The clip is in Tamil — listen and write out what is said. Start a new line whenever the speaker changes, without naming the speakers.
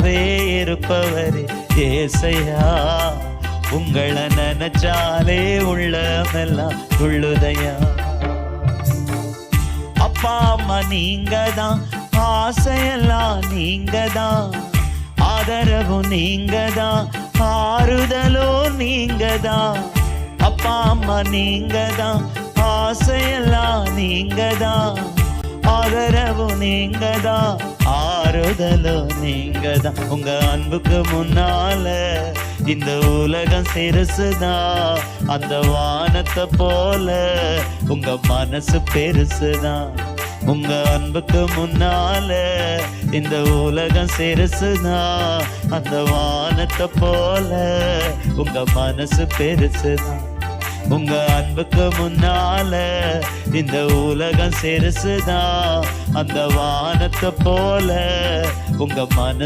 கூடவே இருப்பவரே ஏசையா. உங்களை நினைச்சாலே உள்ளமெல்லாம் துள்ளுதையா. அப்பா அம்மா நீங்க தான், ஆசையெல்லாம் நீங்க தான், ஆதரவும் நீங்க தான், ஆறுதலும் நீங்க தான். அப்பா அம்மா நீங்க தான், ஆசையெல்லாம் நீங்க தான், ஆதரவும் நீங்க தான், ஆறுதலும் நீங்க தான். உங்க அன்புக்கு முன்னால இந்த உலகம் சிறுசுதான், அந்த வானத்தை போல உங்க மனசு பெருசுதான். உங்க அன்புக்கு முன்னால இந்த உலகம் சிறுசுதான், அந்த வானத்தை போல உங்க மனசு பெருசுதான். உங்க அன்புக்கு முன்னால இந்த உலகம் சிறுசுதான், அந்த வானத்தை போல உங்க மனசு